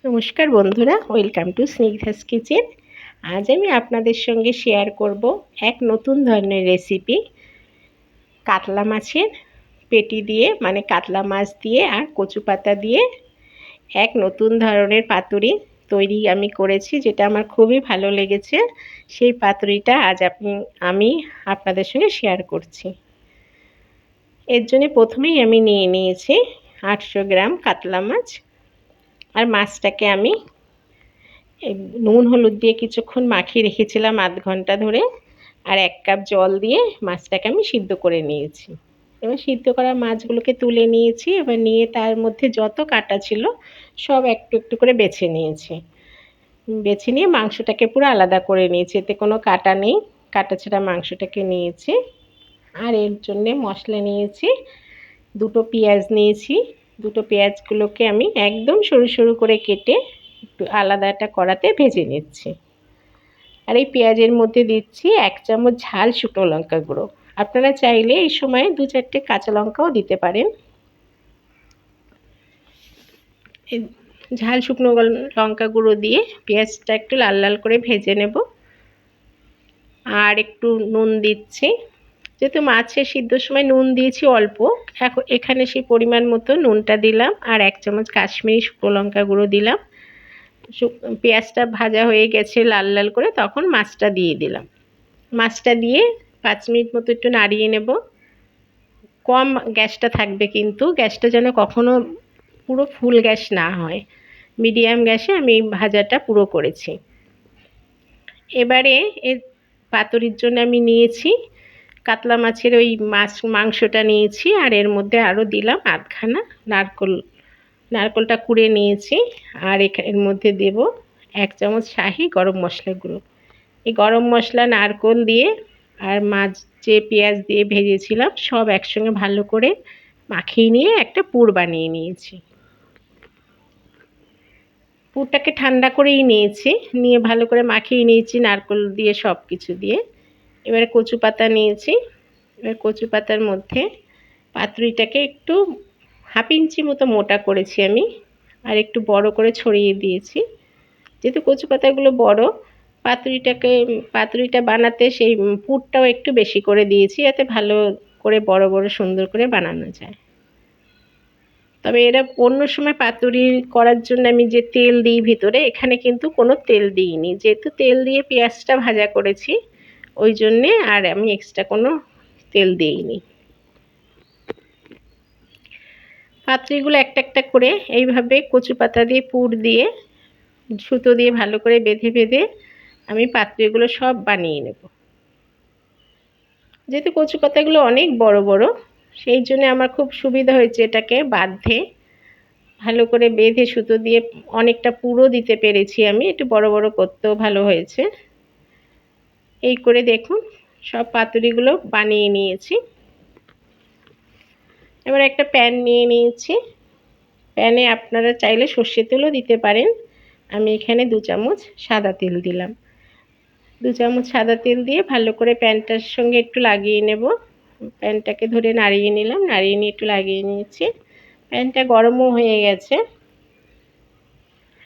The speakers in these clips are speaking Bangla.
নমস্কার বন্ধুরা, ওয়েলকাম টু স্নিগ্ধাস কিচেন। আজ আমি আপনাদের সঙ্গে শেয়ার করব এক নতুন ধরনের রেসিপি। কাতলা মাছের পেটি দিয়ে, মানে কাতলা মাছ দিয়ে আর কচু পাতা দিয়ে এক নতুন ধরনের পাতুরি তৈরি আমি করেছি, যেটা আমার খুবই ভালো লেগেছে। সেই পাতুরিটা আজ আমি আপনাদের সঙ্গে শেয়ার করছি। এর জন্য প্রথমেই আমি নিয়ে নিয়েছি 800 গ্রাম কাতলা মাছ। আর মাছটাকে আমি নুন হলুদ দিয়ে কিছুক্ষণ মাখিয়ে রেখেছিলাম আধ ঘন্টা ধরে। আর 1 কাপ জল দিয়ে মাছটাকে আমি সিদ্ধ করে নিয়েছি। এবার সিদ্ধ করা মাছগুলোকে তুলে নিয়েছি। এবার নিয়ে তার মধ্যে যত কাটা ছিল সব একটু একটু করে বেছে নিয়েছি। বেছে নিয়ে মাংসটাকে পুরো আলাদা করে নিয়েছি, এতে কোনো কাটা নেই, কাটা ছাড়া মাংসটাকে নিয়েছি। আর এর জন্যে মশলা নিয়েছি, 2টো পেঁয়াজ নিয়েছি। 2টো পেঁয়াজগুলোকে আমি একদম সরু সরু করে কেটে একটু আলাদা একটা কড়াতে ভেজে নিচ্ছি। আর এই পেঁয়াজের মধ্যে দিচ্ছি 1 চামচ ঝাল শুকনো লঙ্কা গুঁড়ো। আপনারা চাইলে এই সময় 2-4টে কাঁচা লঙ্কাও দিতে পারেন। ঝাল শুকনো লঙ্কা গুঁড়ো দিয়ে পেঁয়াজটা একটু লাল লাল করে ভেজে নেব। আর একটু নুন দিচ্ছি, যেহেতু মাছের সিদ্ধর সময় নুন দিয়েছি অল্প, এখানে সেই পরিমাণ মতো নুনটা দিলাম। আর 1 চামচ কাশ্মীরি শুকনো লঙ্কা গুঁড়ো দিলাম। পেঁয়াজটা ভাজা হয়ে গেছে লাল লাল করে, তখন মাছটা দিয়ে দিলাম। মাছটা দিয়ে 5 মিনিট মতো একটু নাড়িয়ে নেব। কম গ্যাসটা থাকবে, কিন্তু গ্যাসটা যেন কখনো পুরো ফুল গ্যাস না হয়, মিডিয়াম গ্যাসে আমি এই ভাজাটা পুরো করেছি। এবারে এর পাতুরির জন্য আমি নিয়েছি কাতলা মাছের ওই মাংসটা নিয়েছি। আর এর মধ্যে আরও দিলাম আধখানা নারকোলটা কুড়ে নিয়েছি। আর এর মধ্যে দেব 1 চামচ শাহি গরম মশলা গুঁড়ো। এই গরম মশলা, নারকোল দিয়ে আর মাছ যে পেঁয়াজ দিয়ে ভেজেছিলাম সব একসঙ্গে ভালো করে মাখিয়ে নিয়ে একটা পুর বানিয়ে নিয়েছি। পুরটাকে ঠান্ডা করেই নিয়েছি, নিয়ে ভালো করে মাখিয়ে নিয়েছি নারকোল দিয়ে, সব কিছু দিয়ে। এবারে কচু পাতা নিয়েছি। এবার কচু পাতার মধ্যে পাতুরিটাকে একটু 1/2 ইঞ্চি মতো মোটা করেছি আমি, আর একটু বড় করে ছড়িয়ে দিয়েছি। যেহেতু কচু পাতাগুলো বড়, পাতুরিটা বানাতে সেই পুরটাও একটু বেশি করে দিয়েছি, যাতে ভালো করে বড় বড় সুন্দর করে বানানো যায়। তবে এরা অন্য সময় পাতুরি করার জন্য আমি যে তেল দিই ভিতরে, এখানে কিন্তু কোনো তেল দিইনি, যেহেতু তেল দিয়ে পেঁয়াজটা ভাজা করেছি ওই জন্যে আর আমি এক্সট্রা কোনো তেল দিইনি। পাতুরিগুলো একটা একটা করে এইভাবে কচু পাতা দিয়ে পুর দিয়ে সুতো দিয়ে ভালো করে বেঁধে বেঁধে আমি পাতুরিগুলো সব বানিয়ে নেব। যেহেতু কচু পাতাগুলো অনেক বড় বড়, সেই জন্য আমার খুব সুবিধা হয়েছে এটাকে বাঁধতে। ভালো করে বেঁধে সুতো দিয়ে অনেকটা পুরো দিতে পেরেছি আমি, একটু বড় বড় করতেও ভালো হয়েছে। এই করে দেখুন সব পাতুরিগুলো বানিয়ে নিয়েছি। এবার একটা প্যান নিয়ে নিয়েছি। প্যানে আপনারা চাইলে সর্ষের তেলও দিতে পারেন। আমি এখানে 2 চামচ সাদা তেল দিলাম। 2 চামচ সাদা তেল দিয়ে ভালো করে প্যানটার সঙ্গে একটু লাগিয়ে নেব। প্যানটাকে ধরে নাড়িয়ে নিলাম, নাড়িয়ে নিয়ে একটু লাগিয়ে নিয়েছি। প্যানটা গরমও হয়ে গেছে।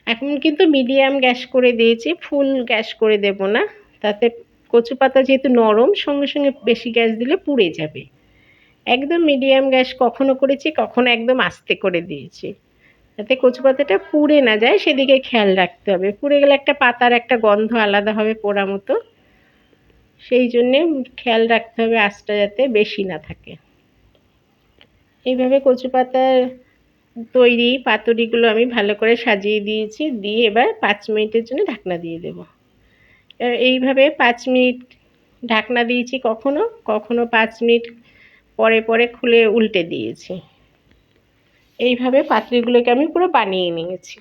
এখন কিন্তু মিডিয়াম গ্যাস করে দিয়েছি, ফুল গ্যাস করে দেব না, তাতে কচু পাতা যেহেতু নরম, সঙ্গে সঙ্গে বেশি গ্যাস দিলে পুড়ে যাবে। একদম মিডিয়াম গ্যাস কখনো করেছি, কখনো একদম আস্তে করে দিয়েছি, যাতে কচু পাতাটা পুড়ে না যায় সেদিকে খেয়াল রাখতে হবে। পুড়ে গেলে একটা পাতার একটা গন্ধ আলাদা হবে, পোড়া মতো, সেই জন্যে খেয়াল রাখতে হবে আঁচটা যাতে বেশি না থাকে। এইভাবে কচু পাতার তৈরি পাতুরিগুলো আমি ভালো করে সাজিয়ে দিয়েছি, দিয়ে এবার 5 মিনিটের জন্য ঢাকনা দিয়ে দেব। এইভাবে 5 মিনিট ঢাকনা দিয়েছি, কখনো কখনো 5 মিনিট পরে পরে খুলে উল্টে দিয়েছি। এইভাবে পাতুরিগুলোকে আমি পুরো বানিয়ে নিয়েছি।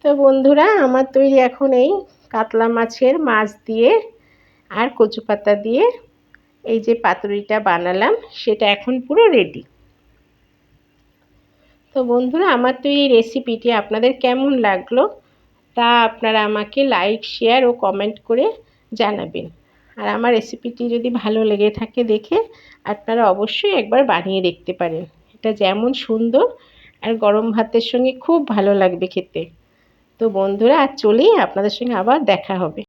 তো বন্ধুরা, আমার তৈরি এখন এই কাতলা মাছের মাছ দিয়ে আর কচু পাতা দিয়ে এই যে পাতুরিটা বানালাম, সেটা এখন পুরো রেডি। তো বন্ধুরা, আমার তো এই রেসিপিটি আপনাদের কেমন লাগলো তা আপনারা আমাকে লাইক, শেয়ার ও কমেন্ট করে জানাবেন। আর আমার রেসিপিটি যদি ভালো লেগে থাকে দেখে আপনারা অবশ্যই একবার বানিয়ে দেখতে পারেন। এটা যেমন সুন্দর আর গরম ভাতের সঙ্গে খুব ভালো লাগবে খেতে। তো বন্ধুরা, আজ চলি, আপনাদের সঙ্গে আবার দেখা হবে।